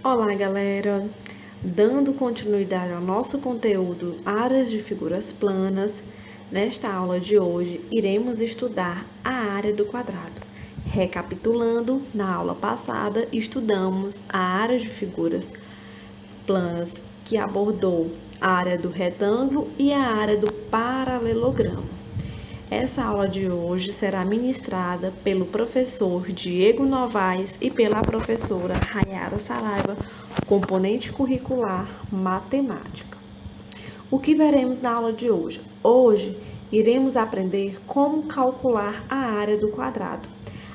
Olá, galera! Dando continuidade ao nosso conteúdo Áreas de Figuras Planas, nesta aula de hoje iremos estudar a área do quadrado. Recapitulando, na aula passada estudamos a área de figuras planas que abordou a área do retângulo e a área do paralelogramo. Essa aula de hoje será ministrada pelo professor Diego Novaes e pela professora Rayara Saraiva, componente curricular Matemática. O que veremos na aula de hoje? Hoje iremos aprender como calcular a área do quadrado.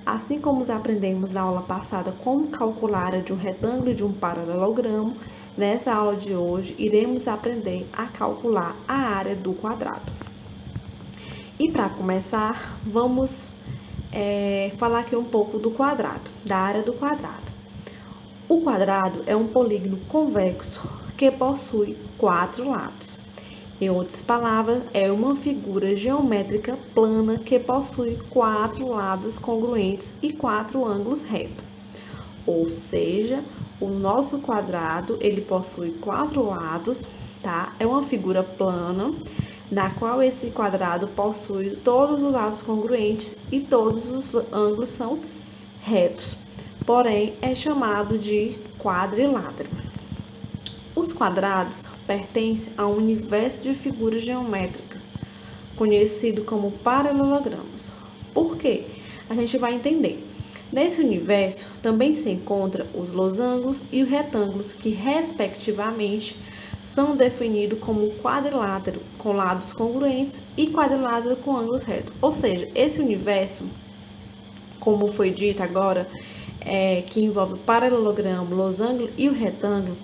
Assim como aprendemos na aula passada como calcular a área de um retângulo e de um paralelogramo, nessa aula de hoje iremos aprender a calcular a área do quadrado. E para começar, vamos falar aqui um pouco do quadrado, da área do quadrado. O quadrado é um polígono convexo que possui 4 lados. Em outras palavras, é uma figura geométrica plana que possui 4 lados congruentes e 4 ângulos retos. Ou seja, o nosso quadrado ele possui 4 lados, tá? É uma figura plana na qual esse quadrado possui todos os lados congruentes e todos os ângulos são retos, porém é chamado de quadrilátero. Os quadrados pertencem a um universo de figuras geométricas, conhecido como paralelogramos. Por quê? A gente vai entender. Nesse universo também se encontram os losangos e os retângulos, que respectivamente são definidos como quadrilátero com lados congruentes e quadrilátero com ângulos retos. Ou seja, esse universo, como foi dito agora, que envolve o paralelogramo, losango e o retângulo,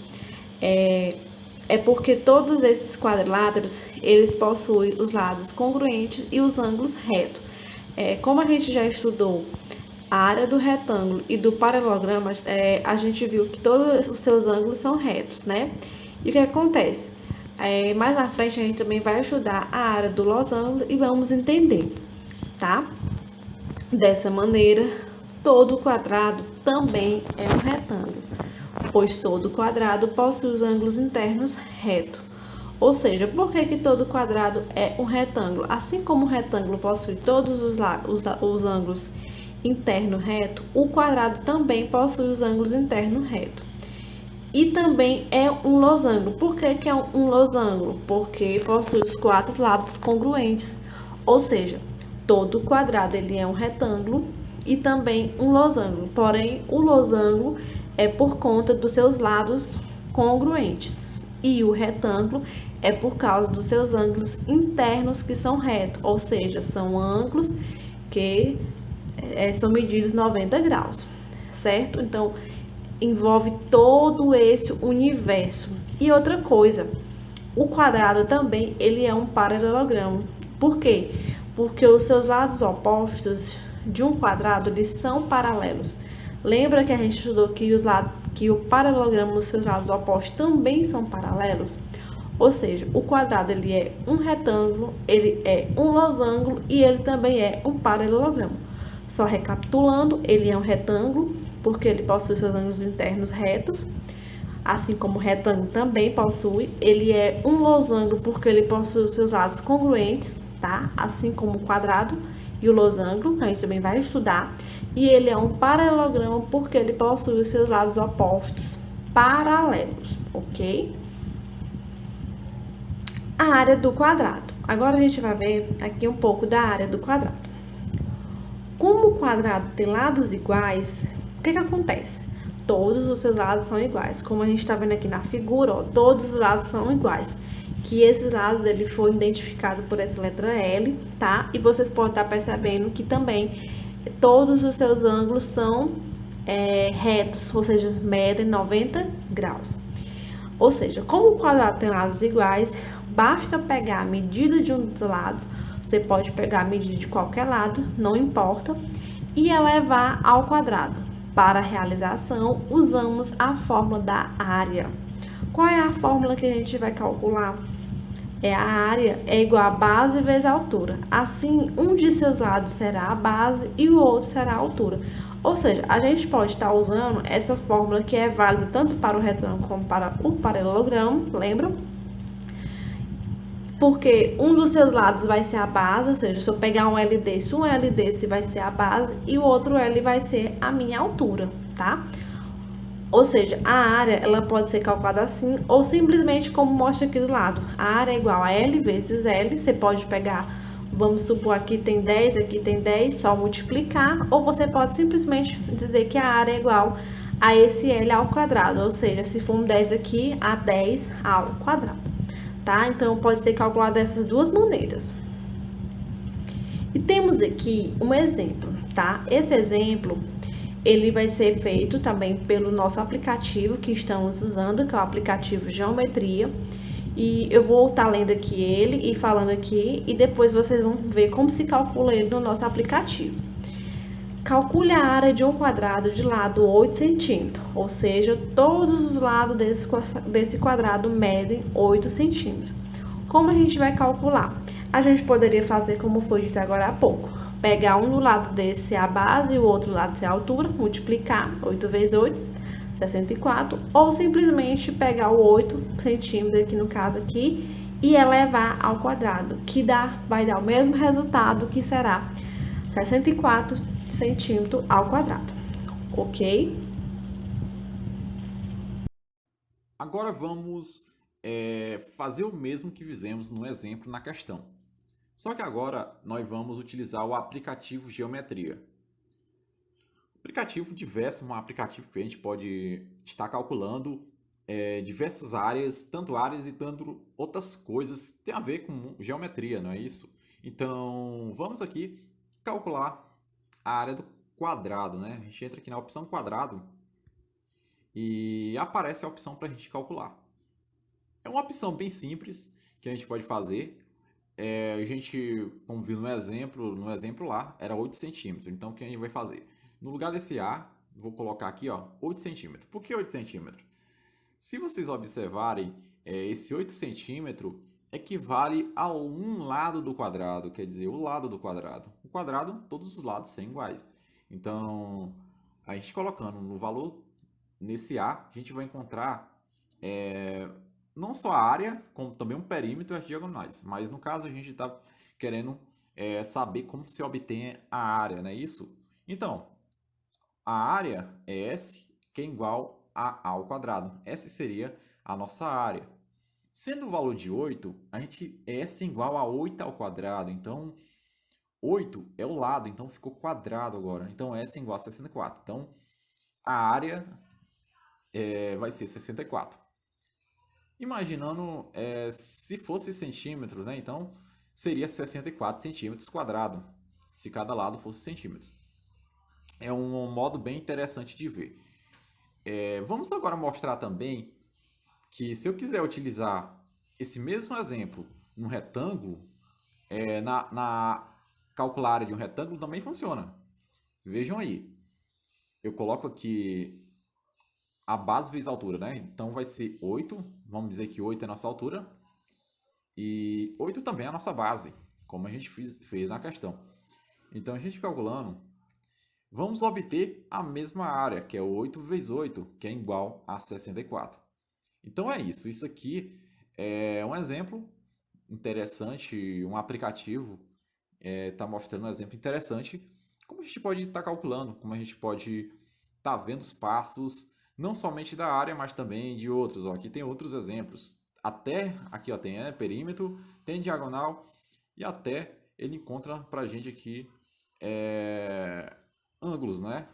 é porque todos esses quadriláteros eles possuem os lados congruentes e os ângulos retos. Como a gente já estudou a área do retângulo e do paralelogramo, a gente viu que todos os seus ângulos são retos, né? E o que acontece? Mais na frente a gente também vai estudar a área do losango e vamos entender, tá? Dessa maneira, todo quadrado também é um retângulo, pois todo quadrado possui os ângulos internos retos. Ou seja, por que todo quadrado é um retângulo? Assim como o retângulo possui todos os ângulos internos retos, o quadrado também possui os ângulos internos retos. E também é um losango. Por que é um losango? Porque possui os 4 lados congruentes, ou seja, todo quadrado ele é um retângulo e também um losango. Porém, o losango é por conta dos seus lados congruentes e o retângulo é por causa dos seus ângulos internos que são retos, ou seja, são ângulos que são medidos 90 graus, certo? Então, envolve todo esse universo. E outra coisa, o quadrado também ele é um paralelogramo. Por quê? Porque os seus lados opostos de um quadrado eles são paralelos. Lembra que a gente estudou que o paralelogramo nos seus lados opostos também são paralelos? Ou seja, o quadrado ele é um retângulo, ele é um losango e ele também é um paralelogramo. Só recapitulando, ele é um retângulo, porque ele possui seus ângulos internos retos, assim como o retângulo também possui. Ele é um losango, porque ele possui os seus lados congruentes, tá? Assim como o quadrado e o losango, que a gente também vai estudar. E ele é um paralelogramo, porque ele possui os seus lados opostos paralelos, ok? A área do quadrado. Agora a gente vai ver aqui um pouco da área do quadrado. Como o quadrado tem lados iguais, o que acontece? Todos os seus lados são iguais. Como a gente está vendo aqui na figura, ó, todos os lados são iguais. Que esses lados ele foi identificado por essa letra L, tá? E vocês podem estar percebendo que também todos os seus ângulos são retos, ou seja, medem 90 graus. Ou seja, como o quadrado tem lados iguais, basta pegar a medida de um dos lados. Você pode pegar a medida de qualquer lado, não importa, e elevar ao quadrado. Para a realização, usamos a fórmula da área. Qual é a fórmula que a gente vai calcular? A área é igual a base vezes a altura. Assim, um de seus lados será a base e o outro será a altura. Ou seja, a gente pode estar usando essa fórmula que é válida tanto para o retângulo como para o paralelogramo, lembram? Porque um dos seus lados vai ser a base, ou seja, se eu pegar um L desse, um L desse vai ser a base e o outro L vai ser a minha altura, tá? Ou seja, a área ela pode ser calculada assim ou simplesmente como mostra aqui do lado. A área é igual a L vezes L, você pode pegar, vamos supor aqui tem 10, aqui tem 10, só multiplicar, ou você pode simplesmente dizer que a área é igual a esse L ao quadrado, ou seja, se for um 10 aqui, a 10 ao quadrado, tá? Então pode ser calculado dessas duas maneiras. E temos aqui um exemplo, tá? Esse exemplo ele vai ser feito também pelo nosso aplicativo que estamos usando, que é o aplicativo Geometria. E eu vou estar lendo aqui ele e falando aqui, e depois vocês vão ver como se calcula ele no nosso aplicativo. Calcule a área de um quadrado de lado 8 centímetros, ou seja, todos os lados desse quadrado medem 8 centímetros. Como a gente vai calcular? A gente poderia fazer como foi dito agora há pouco. Pegar um do lado desse ser a base e o outro lado ser a altura, multiplicar 8 vezes 8, 64, ou simplesmente pegar o 8 centímetros aqui no caso aqui e elevar ao quadrado, que vai dar o mesmo resultado, que será 64 centímetros ao quadrado, ok? Agora vamos fazer o mesmo que fizemos no exemplo na questão. Só que agora nós vamos utilizar o aplicativo Geometria. Aplicativo diverso, um aplicativo que a gente pode estar calculando diversas áreas, tanto áreas e tanto outras coisas que tem a ver com geometria, não é isso? Então, vamos aqui calcular a área do quadrado, né? A gente entra aqui na opção quadrado e aparece a opção para a gente calcular. É uma opção bem simples que a gente pode fazer. A gente, como viu no exemplo lá, era 8 centímetros. Então, o que a gente vai fazer? No lugar desse A, vou colocar aqui, ó, 8 centímetros. Por que 8 centímetros? Se vocês observarem, esse 8 centímetros equivale a um lado do quadrado, quer dizer, o lado do quadrado. O quadrado, todos os lados são iguais. Então, a gente colocando no valor nesse A, a gente vai encontrar não só a área, como também um perímetro e as diagonais. Mas no caso a gente está querendo saber como se obtém a área, não é isso? Então, a área é S, que é igual a A ao quadrado. S seria a nossa área. Sendo o valor de 8, a gente S é igual a 8 ao quadrado. Então, 8 é o lado, então ficou quadrado agora. Então, S é igual a 64. Então, a área vai ser 64. Imaginando se fosse centímetros, né? Então seria 64 centímetros quadrado, se cada lado fosse centímetros. É um modo bem interessante de ver. Vamos agora mostrar também que se eu quiser utilizar esse mesmo exemplo num retângulo, na calcular área de um retângulo também funciona. Vejam aí, eu coloco aqui a base vezes a altura, né? Então vai ser 8, vamos dizer que 8 é a nossa altura, e 8 também é a nossa base, como a gente fez na questão. Então, a gente calculando, vamos obter a mesma área, que é 8 vezes 8, que é igual a 64. Então, é isso. Isso aqui é um exemplo interessante, um aplicativo está mostrando um exemplo interessante, como a gente pode estar calculando, como a gente pode estar vendo os passos, não somente da área, mas também de outros. Ó, aqui tem outros exemplos. Até aqui ó, tem perímetro, tem diagonal e até ele encontra para a gente aqui ângulos, né?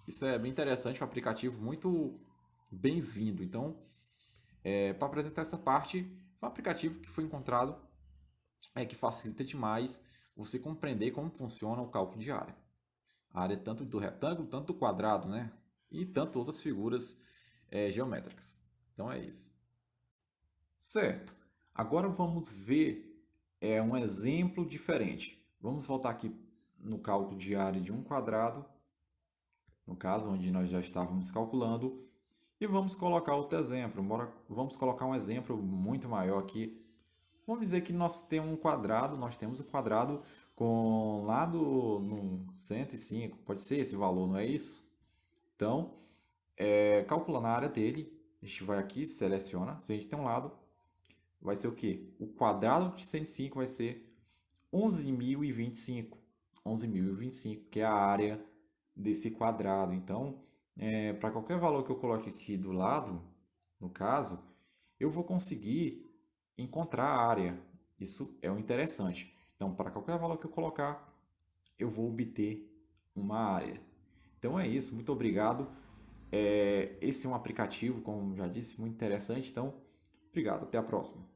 Isso é bem interessante, um aplicativo muito bem-vindo. Então, para apresentar essa parte, foi um aplicativo que foi encontrado que facilita demais você compreender como funciona o cálculo de área. A área tanto do retângulo, tanto do quadrado, né? E tanto outras figuras geométricas. Então é isso. Certo. Agora vamos ver um exemplo diferente. Vamos voltar aqui no cálculo de área de um quadrado, no caso onde nós já estávamos calculando, e vamos colocar outro exemplo. Vamos colocar um exemplo muito maior aqui. Vamos dizer que nós temos um quadrado com lá no 105, pode ser esse valor, não é isso? Então, calculando a área dele, a gente vai aqui, seleciona, se a gente tem um lado, vai ser o quê? O quadrado de 105 vai ser 11.025. 11.025, que é a área desse quadrado. Então, para qualquer valor que eu coloque aqui do lado, no caso, eu vou conseguir encontrar a área. Isso é o interessante. Então, para qualquer valor que eu colocar, eu vou obter uma área. Então é isso, muito obrigado. Esse é um aplicativo, como já disse, muito interessante. Então, obrigado, até a próxima.